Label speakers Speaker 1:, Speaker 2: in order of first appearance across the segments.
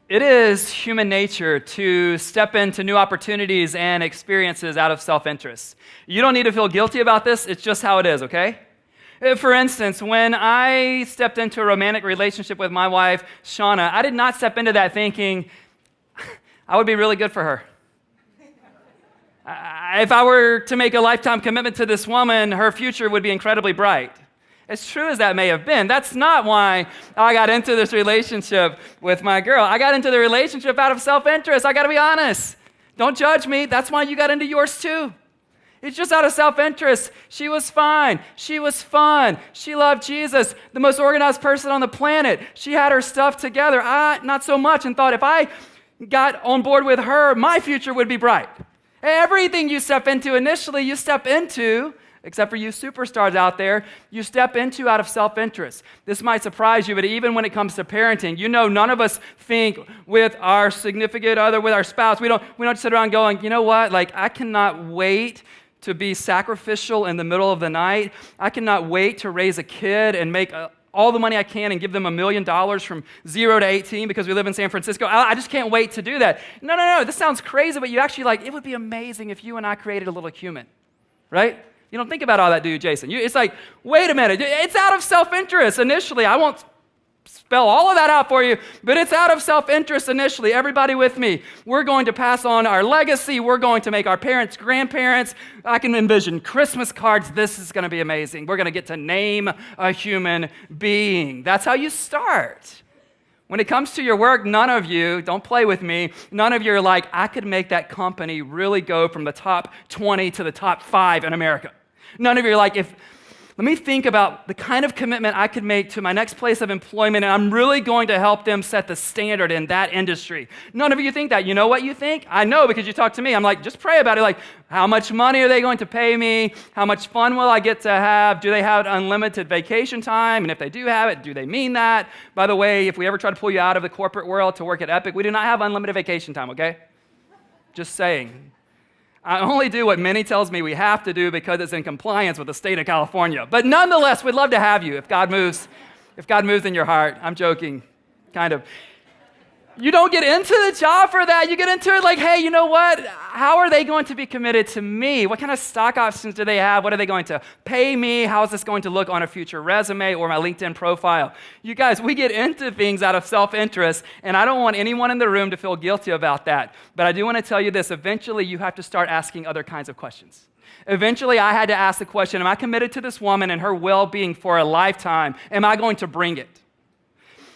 Speaker 1: It is human nature to step into new opportunities and experiences out of self-interest. You don't need to feel guilty about this. It's just how it is, okay? For instance, when I stepped into a romantic relationship with my wife, Shauna, I did not step into that thinking I would be really good for her. If I were to make a lifetime commitment to this woman, her future would be incredibly bright. As true as that may have been, that's not why I got into this relationship with my girl. I got into the relationship out of self-interest. I got to be honest. Don't judge me. That's why you got into yours too. It's just out of self-interest. She was fine. She was fun. She loved Jesus, the most organized person on the planet. She had her stuff together. I, not so much, and thought if I got on board with her, my future would be bright. Everything you step into initially, you step into, except for you superstars out there, you step into out of self-interest. This might surprise you, but even when it comes to parenting, you know none of us think with our significant other, with our spouse, we don't sit around going, you know what, like I cannot wait to be sacrificial in the middle of the night. I cannot wait to raise a kid and make all the money I can and give them $1 million from 0 to 18 because we live in San Francisco. I just can't wait to do that. No, this sounds crazy, but you actually it would be amazing if you and I created a little human, right? You don't think about all that, do you, Jason? It's like, wait a minute, it's out of self-interest initially. I won't spell all of that out for you, but it's out of self-interest initially. Everybody with me. We're going to pass on our legacy. We're going to make our parents grandparents. I can envision Christmas cards. This is going to be amazing. We're going to get to name a human being. That's how you start. When it comes to your work, none of you, don't play with me, none of you are like, I could make that company really go from the top 20 to the top 5 in America. None of you are like, let me think about the kind of commitment I could make to my next place of employment, and I'm really going to help them set the standard in that industry. None of you think that. You know what you think? I know because you talk to me. I'm like, just pray about it. Like, how much money are they going to pay me? How much fun will I get to have? Do they have unlimited vacation time? And if they do have it, do they mean that? By the way, if we ever try to pull you out of the corporate world to work at Epic, we do not have unlimited vacation time, okay? Just saying. I only do what Minnie tells me we have to do because it's in compliance with the state of California. But nonetheless, we'd love to have you if God moves in your heart. I'm joking, kind of. You don't get into the job for that. You get into it like, hey, you know what? How are they going to be committed to me? What kind of stock options do they have? What are they going to pay me? How is this going to look on a future resume or my LinkedIn profile? You guys, we get into things out of self-interest, and I don't want anyone in the room to feel guilty about that. But I do want to tell you this. Eventually, you have to start asking other kinds of questions. Eventually, I had to ask the question, am I committed to this woman and her well-being for a lifetime? Am I going to bring it?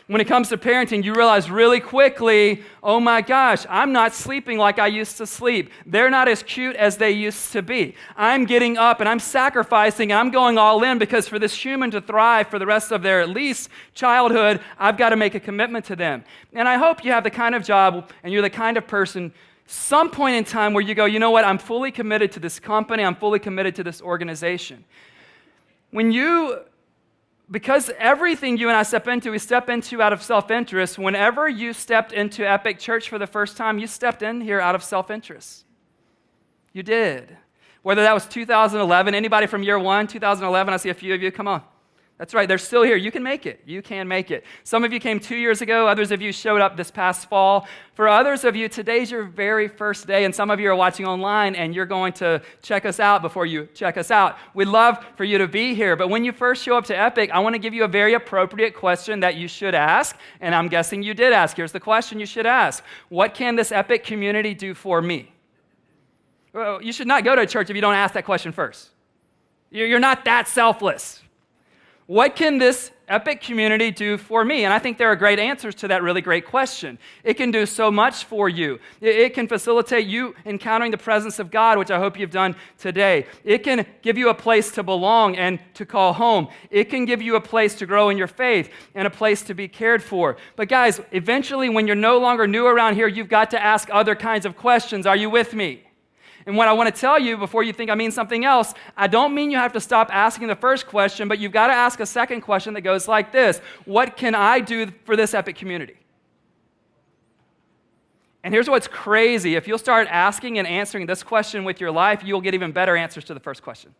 Speaker 1: When it comes to parenting, you realize really quickly, oh my gosh, I'm not sleeping like I used to sleep. They're not as cute as they used to be. I'm getting up and I'm sacrificing and I'm going all in because for this human to thrive for the rest of their at least childhood, I've got to make a commitment to them. And I hope you have the kind of job and you're the kind of person some point in time where you go, you know what, I'm fully committed to this company, I'm fully committed to this organization. Because everything you and I step into, we step into out of self-interest. Whenever you stepped into Epic Church for the first time, you stepped in here out of self-interest. You did. Whether that was 2011, anybody from year 1, 2011, I see a few of you, come on. That's right, they're still here. You can make it. You can make it. Some of you came 2 years ago. Others of you showed up this past fall. For others of you, today's your very first day, and some of you are watching online, and you're going to check us out before you check us out. We'd love for you to be here, but when you first show up to Epic, I want to give you a very appropriate question that you should ask, and I'm guessing you did ask. Here's the question you should ask. What can this Epic community do for me? Well, you should not go to a church if you don't ask that question first. You're not that selfless. What can this Epic community do for me? And I think there are great answers to that really great question. It can do so much for you. It can facilitate you encountering the presence of God, which I hope you've done today. It can give you a place to belong and to call home. It can give you a place to grow in your faith and a place to be cared for. But guys, eventually when you're no longer new around here, you've got to ask other kinds of questions. Are you with me? And what I want to tell you before you think I mean something else, I don't mean you have to stop asking the first question, but you've got to ask a second question that goes like this. What can I do for this Epic community? And here's what's crazy. If you'll start asking and answering this question with your life, you'll get even better answers to the first question.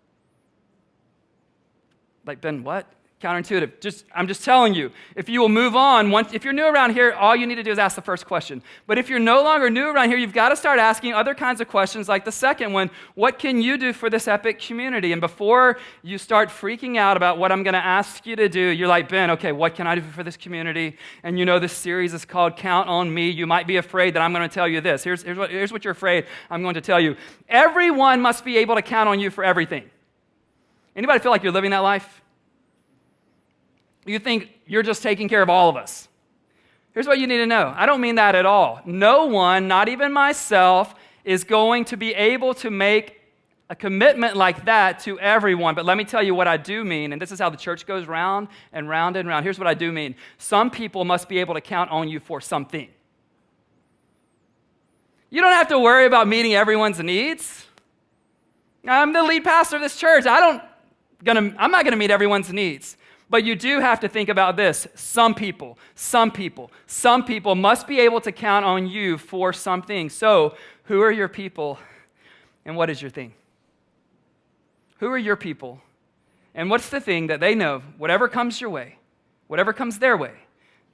Speaker 1: Like, Ben, what? Counterintuitive. I'm just telling you, if you will move on, if you're new around here, all you need to do is ask the first question. But if you're no longer new around here, you've got to start asking other kinds of questions like the second one, what can you do for this epic community? And before you start freaking out about what I'm going to ask you to do, you're like, Ben, okay, what can I do for this community? And you know this series is called Count on Me. You might be afraid that I'm going to tell you this. Here's what you're afraid I'm going to tell you. Everyone must be able to count on you for everything. Anybody feel like you're living that life? You think you're just taking care of all of us. Here's what you need to know. I don't mean that at all. No one, not even myself, is going to be able to make a commitment like that to everyone. But let me tell you what I do mean, and this is how the church goes round and round and round. Here's what I do mean. Some people must be able to count on you for something. You don't have to worry about meeting everyone's needs. I'm the lead pastor of this church. I'm not going to meet everyone's needs. But you do have to think about this. Some people must be able to count on you for something. So, who are your people and what is your thing? Who are your people and what's the thing that they know, whatever comes your way, whatever comes their way,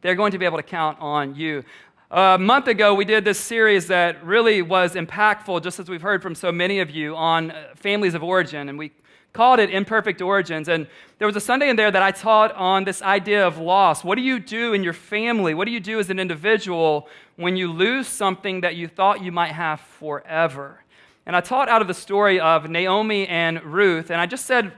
Speaker 1: they're going to be able to count on you. A month ago, we did this series that really was impactful, just as we've heard from so many of you, on families of origin, and we called it Imperfect Origins. And there was a Sunday in there that I taught on this idea of loss. What do you do in your family? What do you do as an individual when you lose something that you thought you might have forever? And I taught out of the story of Naomi and Ruth, and I just said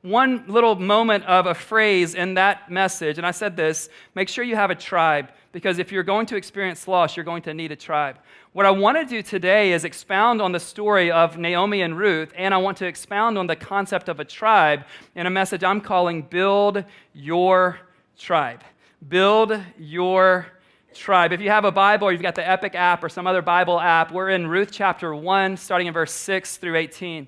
Speaker 1: one little moment of a phrase in that message, and I said this: make sure you have a tribe, because if you're going to experience loss, you're going to need a tribe. What I want to do today is expound on the story of Naomi and Ruth, and I want to expound on the concept of a tribe in a message I'm calling Build Your Tribe. Build Your Tribe. If you have a Bible or you've got the Epic app or some other Bible app, we're in Ruth chapter 1, starting in verse 6 through 18.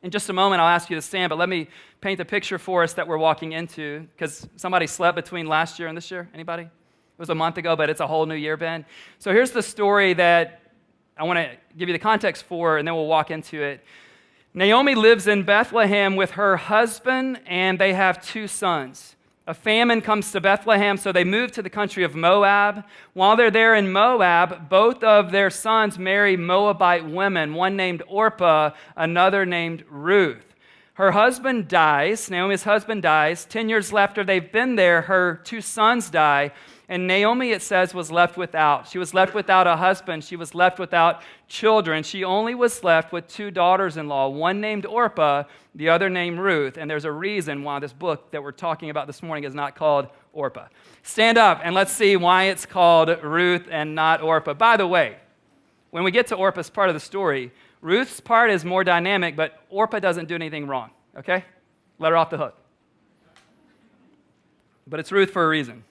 Speaker 1: In just a moment, I'll ask you to stand, but let me paint the picture for us that we're walking into, because somebody slept between last year and this year. Anybody? It was a month ago, but it's a whole new year, Ben. So here's the story that I want to give you the context for, and then we'll walk into it. Naomi lives in Bethlehem with her husband, and they have 2 sons. A famine comes to Bethlehem, so they move to the country of Moab. While they're there in Moab, both of their sons marry Moabite women, one named Orpah, another named Ruth. Her husband dies, Naomi's husband dies. 10 years after they've been there, her 2 sons die. And Naomi, it says, was left without. She was left without a husband. She was left without children. She only was left with 2 daughters-in-law, one named Orpah, the other named Ruth. And there's a reason why this book that we're talking about this morning is not called Orpah. Stand up and let's see why it's called Ruth and not Orpah. By the way, when we get to Orpah's part of the story, Ruth's part is more dynamic, but Orpah doesn't do anything wrong, okay? Let her off the hook. But it's Ruth for a reason.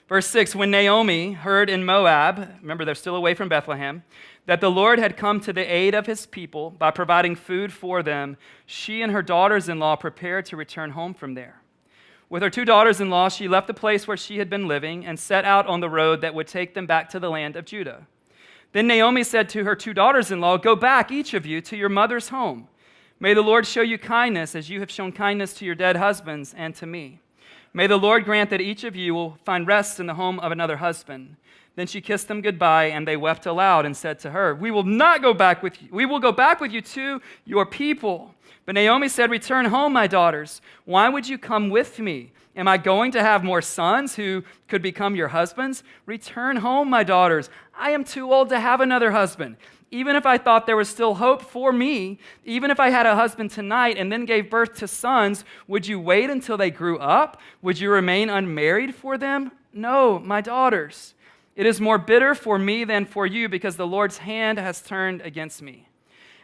Speaker 1: Verse 6, when Naomi heard in Moab, remember they're still away from Bethlehem, that the Lord had come to the aid of his people by providing food for them, she and her daughters-in-law prepared to return home from there. With her 2 daughters-in-law, she left the place where she had been living and set out on the road that would take them back to the land of Judah. Then Naomi said to her 2 daughters-in-law, go back, each of you, to your mother's home. May the Lord show you kindness as you have shown kindness to your dead husbands and to me. May the Lord grant that each of you will find rest in the home of another husband. Then she kissed them goodbye, and they wept aloud and said to her, we will not go back with you. We will go back with you to your people. But Naomi said, return home, my daughters. Why would you come with me? Am I going to have more sons who could become your husbands? Return home, my daughters. I am too old to have another husband. Even if I thought there was still hope for me, even if I had a husband tonight and then gave birth to sons, would you wait until they grew up? Would you remain unmarried for them? No, my daughters. It is more bitter for me than for you, because the Lord's hand has turned against me.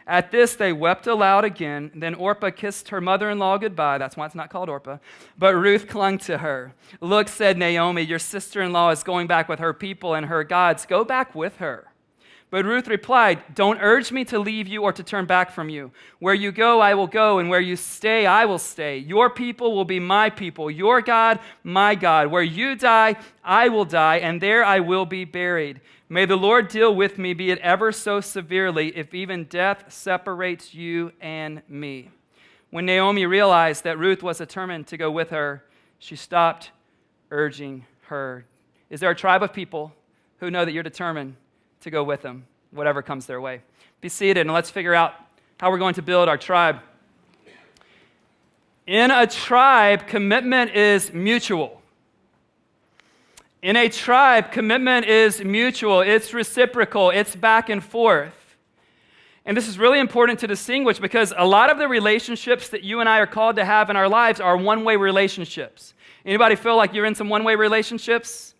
Speaker 1: At this, they wept aloud again. Then Orpah kissed her mother-in-law goodbye. That's why it's not called Orpah. But Ruth clung to her. Look, said Naomi, your sister-in-law is going back with her people and her gods. Go back with her. But Ruth replied, don't urge me to leave you or to turn back from you. Where you go, I will go, and where you stay, I will stay. Your people will be my people, your God, my God. Where you die, I will die, and there I will be buried. May the Lord deal with me, be it ever so severely, if even death separates you and me. When Naomi realized that Ruth was determined to go with her, She stopped urging her. Is there a tribe of people who know that you're determined to go with them, whatever comes their way? Be seated and let's figure out how we're going to build our tribe. In a tribe, commitment is mutual. In a tribe, commitment is mutual. It's reciprocal. It's back and forth. And this is really important to distinguish because a lot of the relationships that you and I are called to have in our lives are one-way relationships. Anybody feel like you're in some one-way relationships?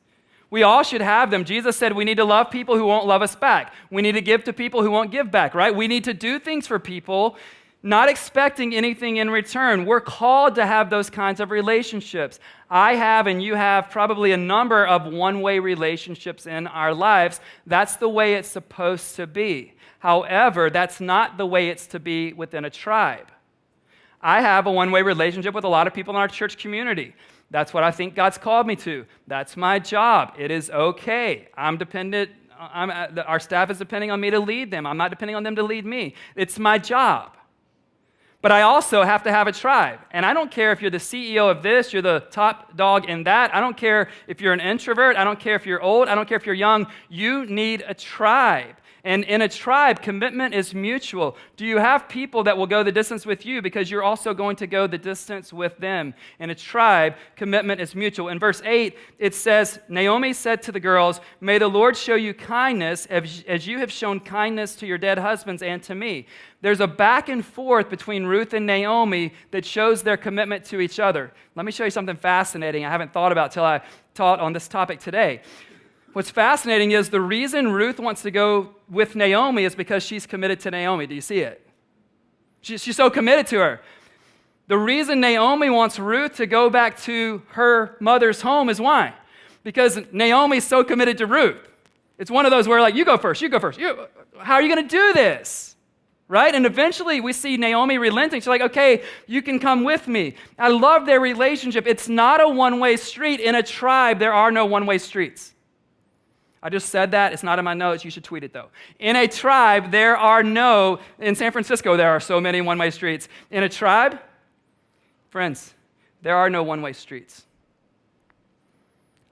Speaker 1: We all should have them. Jesus said we need to love people who won't love us back. We need to give to people who won't give back, right? We need to do things for people, not expecting anything in return. We're called to have those kinds of relationships. I have and you have probably a number of one-way relationships in our lives. That's the way it's supposed to be. However, that's not the way it's to be within a tribe. I have a one-way relationship with a lot of people in our church community. That's what I think God's called me to. That's my job. It is okay. Our staff is depending on me to lead them. I'm not depending on them to lead me. It's my job. But I also have to have a tribe. And I don't care if you're the CEO of this, you're the top dog in that. I don't care if you're an introvert. I don't care if you're old. I don't care if you're young. You need a tribe. And in a tribe, commitment is mutual. Do you have people that will go the distance with you because you're also going to go the distance with them? In a tribe, commitment is mutual. In verse 8, it says, Naomi said to the girls, "May the Lord show you kindness as you have shown kindness to your dead husbands and to me." There's a back and forth between Ruth and Naomi that shows their commitment to each other. Let me show you something fascinating I haven't thought about till I taught on this topic today. What's fascinating is the reason Ruth wants to go with Naomi is because she's committed to Naomi. Do you see it? She's so committed to her. The reason Naomi wants Ruth to go back to her mother's home is why? Because Naomi's so committed to Ruth. It's one of those where like, you go first. How are you going to do this? Right? And eventually we see Naomi relenting. She's like, okay, you can come with me. I love their relationship. It's not a one-way street. In a tribe, there are no one-way streets. I just said that. It's not in my notes. You should tweet it, though. In a tribe, in San Francisco, there are so many one-way streets. In a tribe, friends, there are no one-way streets.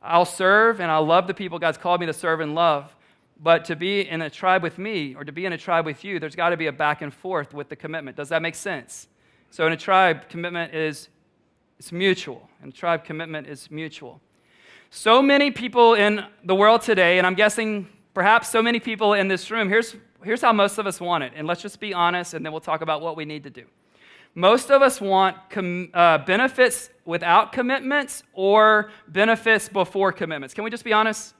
Speaker 1: I'll serve and I'll love the people God's called me to serve and love, but to be in a tribe with me or to be in a tribe with you, there's got to be a back and forth with the commitment. Does that make sense? So in a tribe, commitment is mutual. In a tribe, commitment is mutual. So many people in the world today, and I'm guessing perhaps so many people in this room, here's how most of us want it. And let's just be honest, and then we'll talk about what we need to do. Most of us want benefits without commitments or benefits before commitments. Can we just be honest?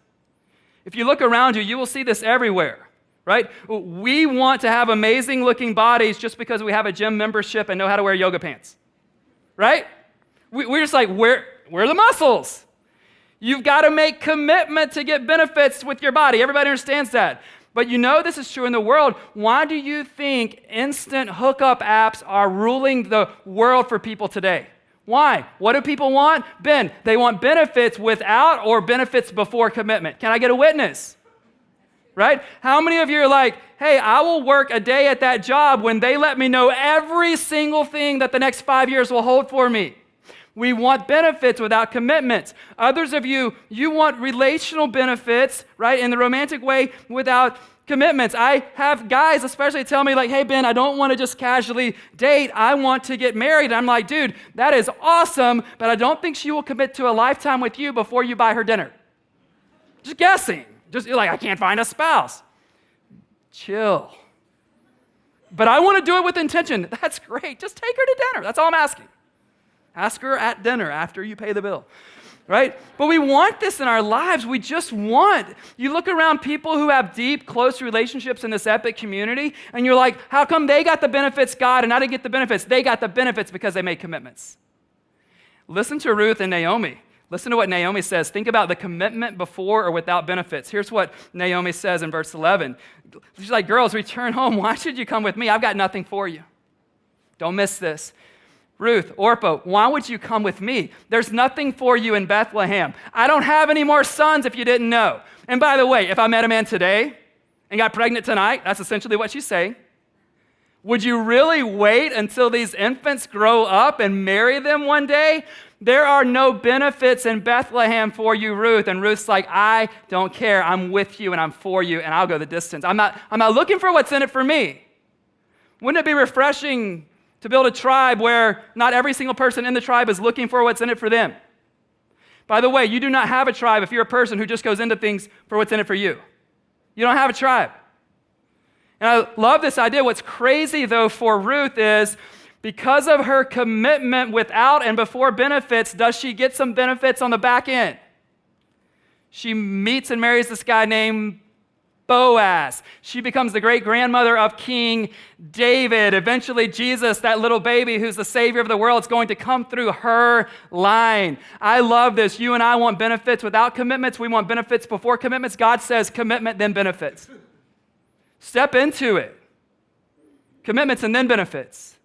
Speaker 1: If you look around you, you will see this everywhere, right? We want to have amazing-looking bodies just because we have a gym membership and know how to wear yoga pants, right? We're just like, where are the muscles? You've got to make commitment to get benefits with your body. Everybody understands that. But you know this is true in the world. Why do you think instant hookup apps are ruling the world for people today? Why? What do people want? Ben, they want benefits without or benefits before commitment. Can I get a witness? Right? How many of you are like, hey, I will work a day at that job when they let me know every single thing that the next 5 years will hold for me? We want benefits without commitments. Others of you want relational benefits, right, in the romantic way without commitments. I have guys especially tell me like, hey, Ben, I don't want to just casually date. I want to get married. I'm like, dude, that is awesome, but I don't think she will commit to a lifetime with you before you buy her dinner. Just guessing. You're like, I can't find a spouse. Chill. But I want to do it with intention. That's great. Just take her to dinner. That's all I'm asking. Ask her at dinner after you pay the bill, right? But we want this in our lives. We just want. You look around people who have deep, close relationships in this epic community, and you're like, how come they got the benefits, God, and I didn't get the benefits? They got the benefits because they made commitments. Listen to Ruth and Naomi. Listen to what Naomi says. Think about the commitment before or without benefits. Here's what Naomi says in verse 11. She's like, girls, return home. Why should you come with me? I've got nothing for you. Don't miss this. Ruth, Orpah, why would you come with me? There's nothing for you in Bethlehem. I don't have any more sons if you didn't know. And by the way, if I met a man today and got pregnant tonight, that's essentially what she's saying. Would you really wait until these infants grow up and marry them one day? There are no benefits in Bethlehem for you, Ruth. And Ruth's like, I don't care. I'm with you and I'm for you and I'll go the distance. I'm not looking for what's in it for me. Wouldn't it be refreshing to build a tribe where not every single person in the tribe is looking for what's in it for them? By the way, you do not have a tribe if you're a person who just goes into things for what's in it for you. You don't have a tribe. And I love this idea. What's crazy, though, for Ruth is because of her commitment without and before benefits, does she get some benefits on the back end? She meets and marries this guy named Boaz. She becomes the great-grandmother of King David. Eventually, Jesus, that little baby who's the Savior of the world, is going to come through her line. I love this. You and I want benefits without commitments. We want benefits before commitments. God says commitment, then benefits. Step into it. Commitments and then benefits.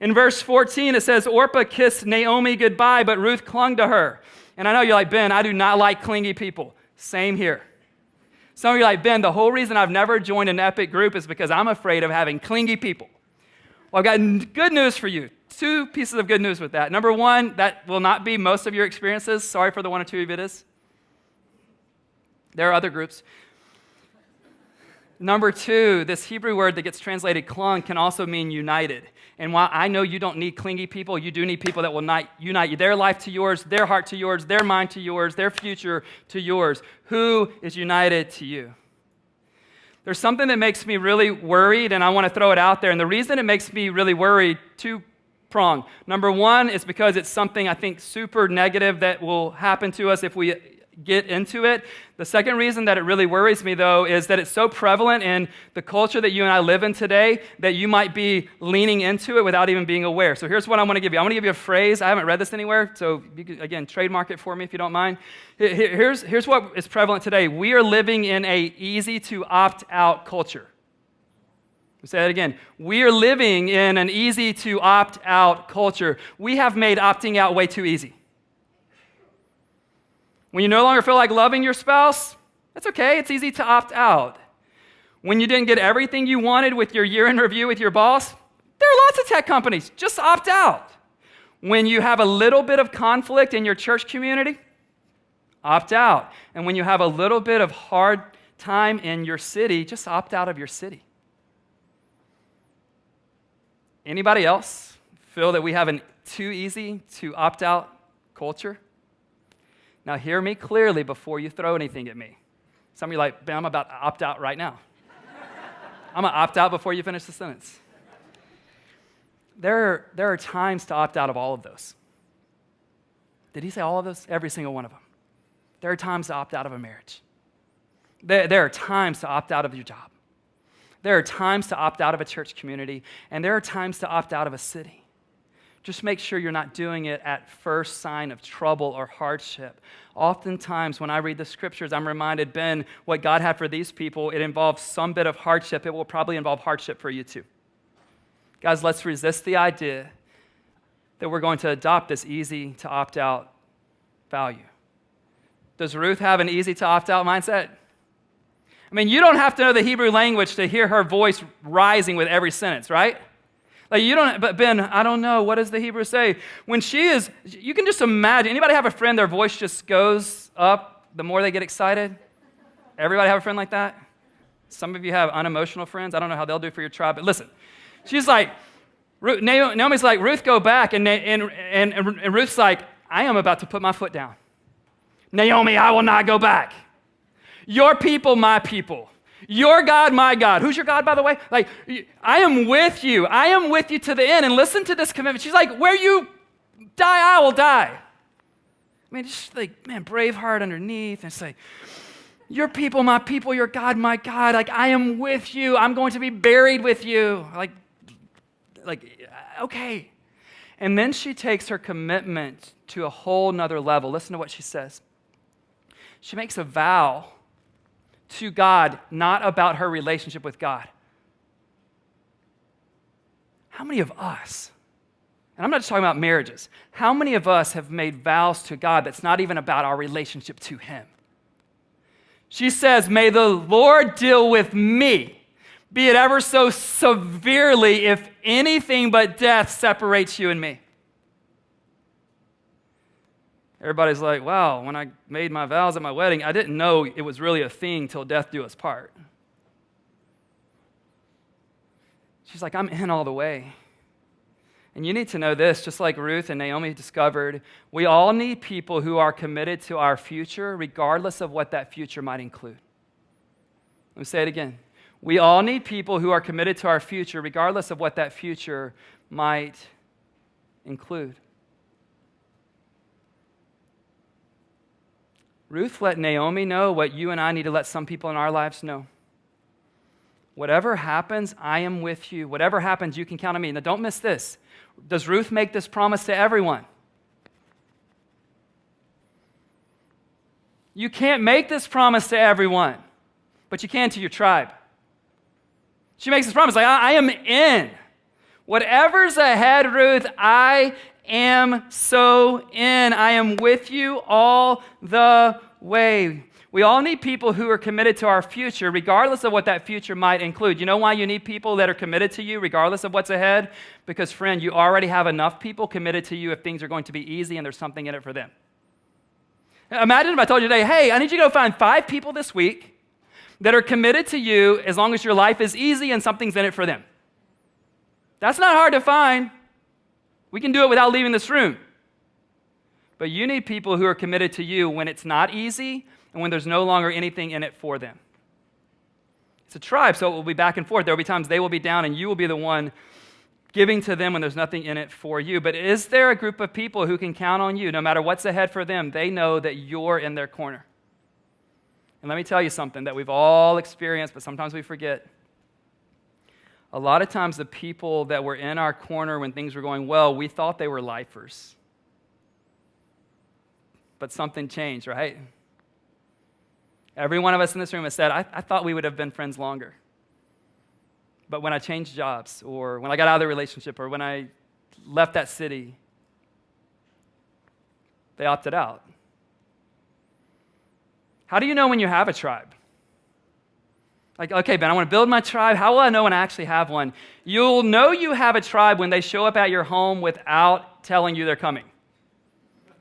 Speaker 1: In verse 14, it says, Orpah kissed Naomi goodbye, but Ruth clung to her. And I know you're like, Ben, I do not like clingy people. Same here. Some of you are like, Ben, the whole reason I've never joined an epic group is because I'm afraid of having clingy people. Well, I've got good news for you. 2 pieces of good news with that. Number 1, that will not be most of your experiences. Sorry for the 1 or 2 of it is. There are other groups. Number 2, this Hebrew word that gets translated clung can also mean united. And while I know you don't need clingy people, you do need people that will unite you. Their life to yours, their heart to yours, their mind to yours, their future to yours. Who is united to you? There's something that makes me really worried, and I want to throw it out there. And the reason it makes me really worried, 2-pronged. Number 1 is because it's something I think super negative that will happen to us if we get into it. The second reason that it really worries me, though, is that it's so prevalent in the culture that you and I live in today that you might be leaning into it without even being aware. So here's what I want to give you. I want to give you a phrase. I haven't read this anywhere, so you can, again, trademark it for me if you don't mind. Here's what is prevalent today. We are living in a easy-to-opt-out culture. I'll say that again. We are living in an easy-to-opt-out culture. We have made opting out way too easy. When you no longer feel like loving your spouse, that's okay. It's easy to opt out. When you didn't get everything you wanted with your year-end review with your boss, there are lots of tech companies. Just opt out. When you have a little bit of conflict in your church community, opt out. And when you have a little bit of hard time in your city, just opt out of your city. Anybody else feel that we have an too easy to opt out culture? Now, hear me clearly before you throw anything at me. Some of you are like, Ben, I'm about to opt out right now. I'm going to opt out before you finish the sentence. There are times to opt out of all of those. Did he say all of those? Every single one of them. There are times to opt out of a marriage. There are times to opt out of your job. There are times to opt out of a church community. And there are times to opt out of a city. Just make sure you're not doing it at first sign of trouble or hardship. Oftentimes, when I read the scriptures, I'm reminded, Ben, what God had for these people, it involves some bit of hardship. It will probably involve hardship for you too. Guys, let's resist the idea that we're going to adopt this easy to opt out value. Does Ruth have an easy to opt out mindset? I mean, you don't have to know the Hebrew language to hear her voice rising with every sentence, right? Like you don't, but Ben, I don't know. What does the Hebrew say? When she is, you can just imagine. Anybody have a friend, their voice just goes up the more they get excited? Everybody have a friend like that? Some of you have unemotional friends. I don't know how they'll do for your tribe, but listen. She's like, Naomi's like, Ruth, go back. And Ruth's like, I am about to put my foot down. Naomi, I will not go back. Your people, my people. Your God, my God. Who's your God, by the way? Like, I am with you. I am with you to the end. And listen to this commitment. She's like, where you die, I will die. I mean, just like, man, brave heart underneath. And say, your people, your God, my God. Like, I am with you. I'm going to be buried with you. Like, okay. And then she takes her commitment to a whole nother level. Listen to what she says. She makes a vow to God, not about her relationship with God. How many of us, and I'm not just talking about marriages, how many of us have made vows to God that's not even about our relationship to Him? She says, may the Lord deal with me. be it ever so severely, if anything but death separates you and me. Everybody's like, wow, when I made my vows at my wedding, I didn't know it was really a thing till death do us part. She's like, I'm in all the way. And you need to know this, just like Ruth and Naomi discovered, we all need people who are committed to our future, regardless of what that future might include. Let me say it again. We all need people who are committed to our future, regardless of what that future might include. Ruth let Naomi know what you and I need to let some people in our lives know. Whatever happens, I am with you. Whatever happens, you can count on me. Now, don't miss this. Does Ruth make this promise to everyone? You can't make this promise to everyone, but you can to your tribe. She makes this promise, like, I am in. Whatever's ahead, Ruth, I am so in. I am with you all the way. We all need people who are committed to our future, regardless of what that future might include. You know why you need people that are committed to you, regardless of what's ahead? Because, friend, you already have enough people committed to you if things are going to be easy and there's something in it for them. Imagine if I told you today, hey, I need you to go find 5 people this week that are committed to you as long as your life is easy and something's in it for them. That's not hard to find. We can do it without leaving this room. But you need people who are committed to you when it's not easy and when there's no longer anything in it for them. It's a tribe, so it will be back and forth. There will be times they will be down and you will be the one giving to them when there's nothing in it for you. But is there a group of people who can count on you? No matter what's ahead for them, they know that you're in their corner. And let me tell you something that we've all experienced, but sometimes we forget. A lot of times the people that were in our corner when things were going well, we thought they were lifers. But something changed, right? Every one of us in this room has said, I thought we would have been friends longer. But when I changed jobs, or when I got out of the relationship, or when I left that city, they opted out. How do you know when you have a tribe? Like, okay, Ben, I want to build my tribe. How will I know when I actually have one? You'll know you have a tribe when they show up at your home without telling you they're coming.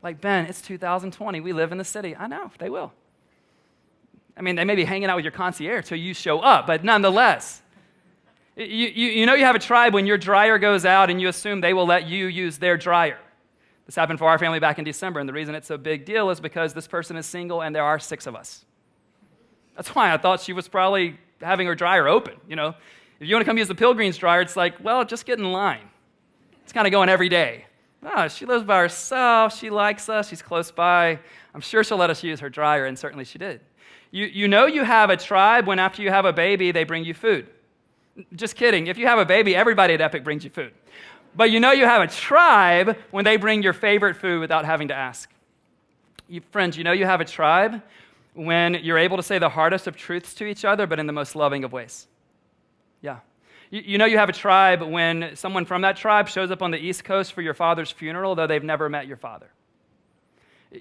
Speaker 1: Like, Ben, it's 2020. We live in the city. I know, they will. I mean, they may be hanging out with your concierge till you show up, but nonetheless, you know you have a tribe when your dryer goes out and you assume they will let you use their dryer. This happened for our family back in December, and the reason it's a big deal is because this person is single and there are 6 of us. That's why I thought she was probably having her dryer open, you know. If you want to come use the Pilgreen's dryer, it's like, well, just get in line. It's kind of going every day. Oh, she lives by herself. She likes us. She's close by. I'm sure she'll let us use her dryer, and certainly she did. You know you have a tribe when after you have a baby, they bring you food. Just kidding. If you have a baby, everybody at Epic brings you food. But you know you have a tribe when they bring your favorite food without having to ask. Friends, you know you have a tribe when you're able to say the hardest of truths to each other, but in the most loving of ways. Yeah. You know you have a tribe when someone from that tribe shows up on the East Coast for your father's funeral, though they've never met your father.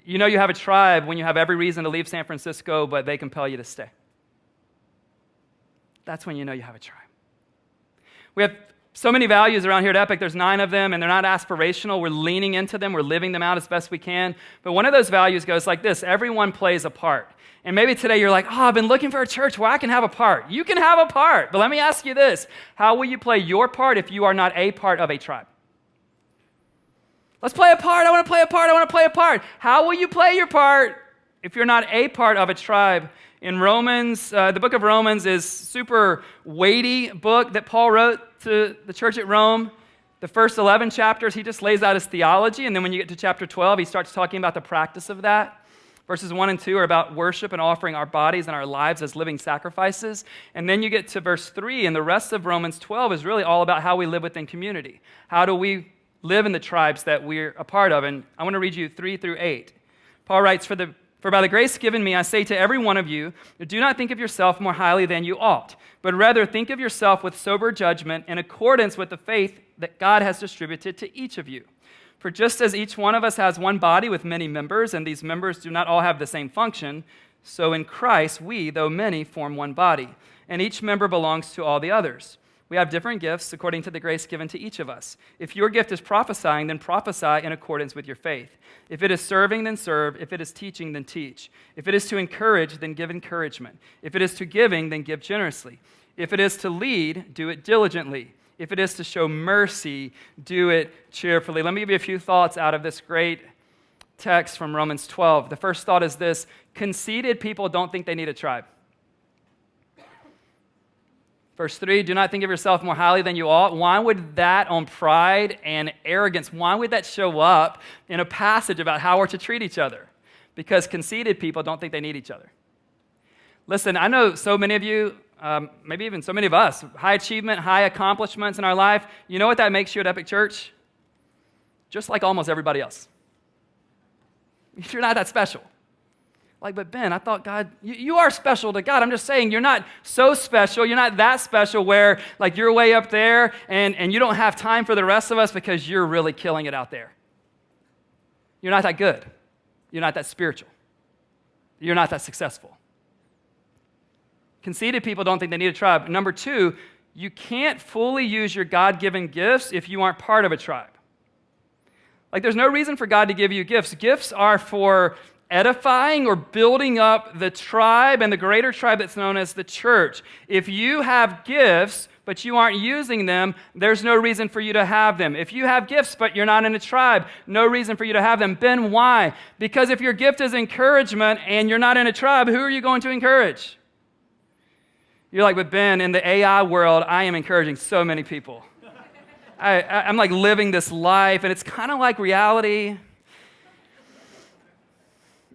Speaker 1: You know you have a tribe when you have every reason to leave San Francisco, but they compel you to stay. That's when you know you have a tribe. We have so many values around here at Epic. There's 9 of them, and they're not aspirational. We're leaning into them. We're living them out as best we can. But one of those values goes like this: everyone plays a part. And maybe today you're like, oh, I've been looking for a church where I can have a part. You can have a part. But let me ask you this: how will you play your part if you are not a part of a tribe? Let's play a part. I want to play a part. I want to play a part. How will you play your part if you're not a part of a tribe? In Romans, the book of Romans is super weighty book that Paul wrote to the church at Rome. The first 11 chapters, he just lays out his theology, and then when you get to chapter 12, he starts talking about the practice of that. Verses 1 and 2 are about worship and offering our bodies and our lives as living sacrifices. And then you get to verse 3, and the rest of Romans 12 is really all about how we live within community. How do we live in the tribes that we're a part of? And I want to read you 3 through 8. Paul writes, For by the grace given me, I say to every one of you, do not think of yourself more highly than you ought, but rather think of yourself with sober judgment in accordance with the faith that God has distributed to each of you. For just as each one of us has one body with many members, and these members do not all have the same function, so in Christ we, though many, form one body, and each member belongs to all the others. We have different gifts according to the grace given to each of us. If your gift is prophesying, then prophesy in accordance with your faith. If it is serving, then serve. If it is teaching, then teach. If it is to encourage, then give encouragement. If it is to giving, then give generously. If it is to lead, do it diligently. If it is to show mercy, do it cheerfully. Let me give you a few thoughts out of this great text from Romans 12. The first thought is this: conceited people don't think they need a tribe. Verse 3, do not think of yourself more highly than you ought. Why would that on pride and arrogance, why would that show up in a passage about how we're to treat each other? Because conceited people don't think they need each other. Listen, I know so many of you, maybe even so many of us, high achievement, high accomplishments in our life. You know what that makes you at Epic Church? Just like almost everybody else. You're not that special. Like, but Ben, I thought God, you are special to God. I'm just saying you're not so special. You're not that special where like you're way up there and you don't have time for the rest of us because you're really killing it out there. You're not that good. You're not that spiritual. You're not that successful. Conceited people don't think they need a tribe. Number two, you can't fully use your God-given gifts if you aren't part of a tribe. Like, there's no reason for God to give you gifts. Gifts are for edifying or building up the tribe and the greater tribe that's known as the church. If you have gifts, but you aren't using them, there's no reason for you to have them. If you have gifts, but you're not in a tribe, no reason for you to have them. Ben, why? Because if your gift is encouragement and you're not in a tribe, who are you going to encourage? You're like, but Ben, in the AI world, I am encouraging so many people. I'm like living this life, and it's kind of like reality.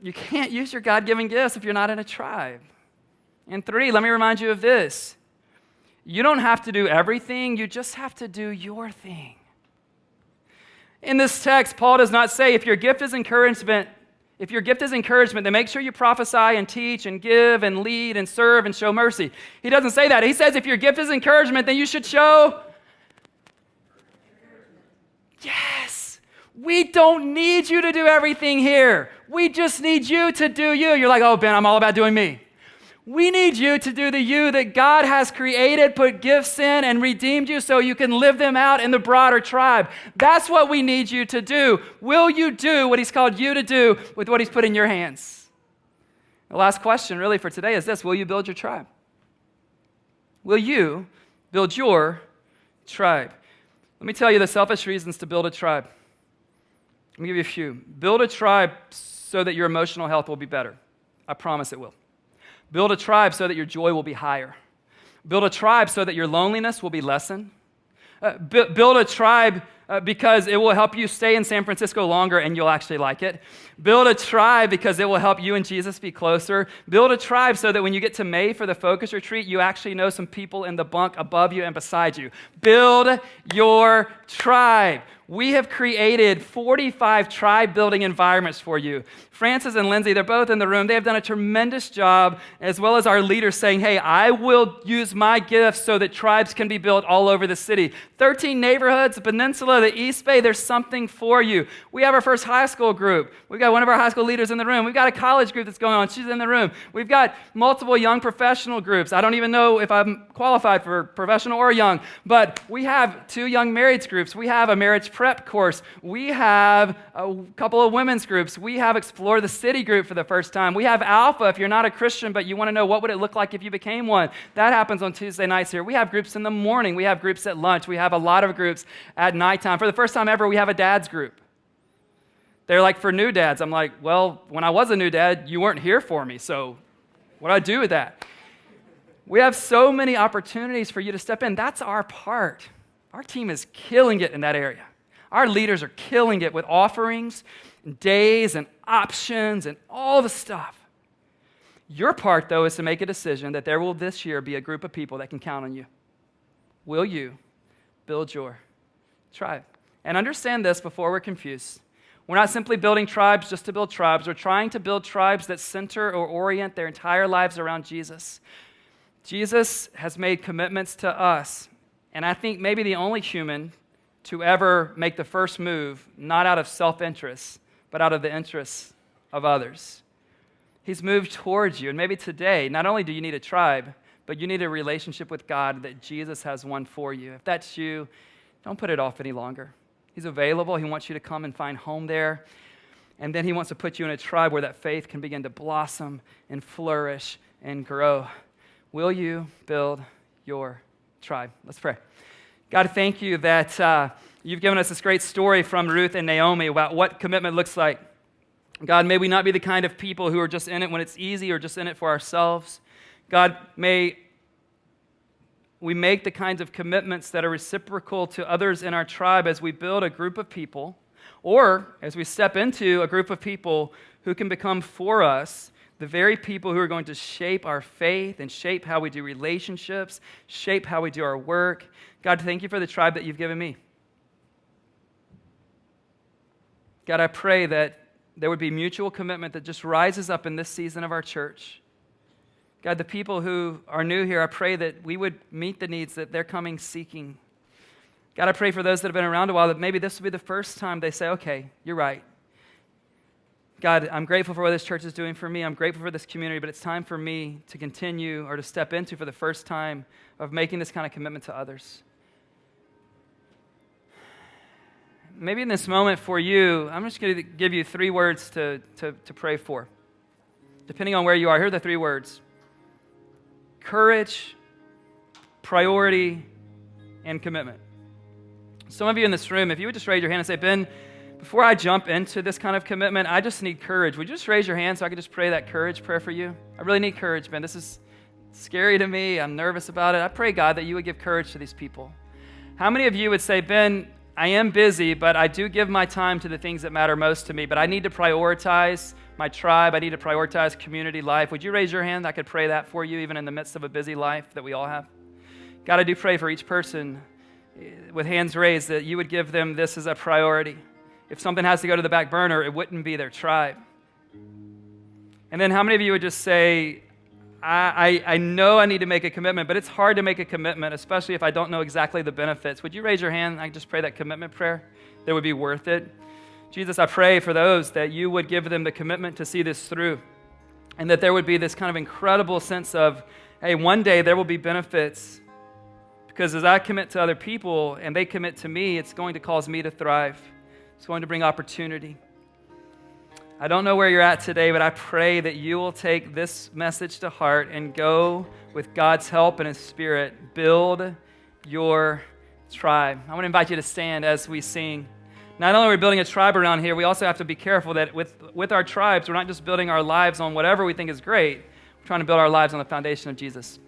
Speaker 1: You can't use your God-given gifts if you're not in a tribe. And three, let me remind you of this. You don't have to do everything. You just have to do your thing. In this text, Paul does not say if your gift is encouragement, then make sure you prophesy and teach and give and lead and serve and show mercy. He doesn't say that. He says if your gift is encouragement, then you should show. Yes. We don't need you to do everything here. We just need you to do you. You're like, oh, Ben, I'm all about doing me. We need you to do the you that God has created, put gifts in, and redeemed you so you can live them out in the broader tribe. That's what we need you to do. Will you do what He's called you to do with what He's put in your hands? The last question really for today is this: will you build your tribe? Will you build your tribe? Let me tell you the selfish reasons to build a tribe. Let me give you a few. Build a tribe so that your emotional health will be better. I promise it will. Build a tribe so that your joy will be higher. Build a tribe so that your loneliness will be lessened. Build a tribe because it will help you stay in San Francisco longer and you'll actually like it. Build a tribe because it will help you and Jesus be closer. Build a tribe so that when you get to May for the focus retreat, you actually know some people in the bunk above you and beside you. Build your tribe. We have created 45 tribe-building environments for you. Francis and Lindsay, they're both in the room. They have done a tremendous job, as well as our leaders saying, hey, I will use my gifts so that tribes can be built all over the city. 13 neighborhoods, the peninsula, the East Bay, there's something for you. We have our first high school group. We've got one of our high school leaders in the room. We've got a college group that's going on. She's in the room. We've got multiple young professional groups. I don't even know if I'm qualified for professional or young, but we have 2 young marrieds groups. We have a marriage prep course. We have a couple of women's groups. We have Explore the City group for the first time. We have Alpha if you're not a Christian, but you want to know what would it look like if you became one. That happens on Tuesday nights here. We have groups in the morning. We have groups at lunch. We have a lot of groups at nighttime. For the first time ever, we have a dad's group. They're like, for new dads. I'm like, well, when I was a new dad, you weren't here for me, so what do I do with that? We have so many opportunities for you to step in. That's our part. Our team is killing it in that area. Our leaders are killing it with offerings, and days, and options, and all the stuff. Your part, though, is to make a decision that there will this year be a group of people that can count on you. Will you build your tribe? And understand this before we're confused. We're not simply building tribes just to build tribes. We're trying to build tribes that center or orient their entire lives around Jesus. Jesus has made commitments to us, and I think maybe the only human to ever make the first move, not out of self-interest, but out of the interests of others. He's moved towards you, and maybe today, not only do you need a tribe, but you need a relationship with God that Jesus has one for you. If that's you, don't put it off any longer. He's available. He wants you to come and find home there. And then he wants to put you in a tribe where that faith can begin to blossom and flourish and grow. Will you build your tribe? Let's pray. God, thank you that you've given us this great story from Ruth and Naomi about what commitment looks like. God, may we not be the kind of people who are just in it when it's easy or just in it for ourselves. God, may we make the kinds of commitments that are reciprocal to others in our tribe as we build a group of people, or as we step into a group of people who can become for us the very people who are going to shape our faith and shape how we do relationships, shape how we do our work. God, thank you for the tribe that you've given me. God, I pray that there would be mutual commitment that just rises up in this season of our church. God, the people who are new here, I pray that we would meet the needs that they're coming seeking. God, I pray for those that have been around a while that maybe this will be the first time they say, okay, you're right. God, I'm grateful for what this church is doing for me. I'm grateful for this community, but it's time for me to continue or to step into for the first time of making this kind of commitment to others. Maybe in this moment for you, I'm just going to give you 3 words to pray for. Depending on where you are, here are the 3 words. Courage, priority, and commitment. Some of you in this room, if you would just raise your hand and say, Ben, before I jump into this kind of commitment, I just need courage. Would you just raise your hand so I could just pray that courage prayer for you? I really need courage, Ben. This is scary to me. I'm nervous about it. I pray, God, that you would give courage to these people. How many of you would say, Ben, I am busy, but I do give my time to the things that matter most to me, but I need to prioritize my tribe. I need to prioritize community life. Would you raise your hand? I could pray that for you, even in the midst of a busy life that we all have. God, I do pray for each person with hands raised that you would give them this as a priority. If something has to go to the back burner, it wouldn't be their tribe. And then how many of you would just say, I know I need to make a commitment, but it's hard to make a commitment, especially if I don't know exactly the benefits. Would you raise your hand? I just pray that commitment prayer that would be worth it. Jesus, I pray for those that you would give them the commitment to see this through, and that there would be this kind of incredible sense of, hey, one day there will be benefits, because as I commit to other people and they commit to me, it's going to cause me to thrive. It's going to bring opportunity. I don't know where you're at today, but I pray that you will take this message to heart and go with God's help and His Spirit, build your tribe. I want to invite you to stand as we sing. Not only are we building a tribe around here, we also have to be careful that with our tribes, we're not just building our lives on whatever we think is great. We're trying to build our lives on the foundation of Jesus.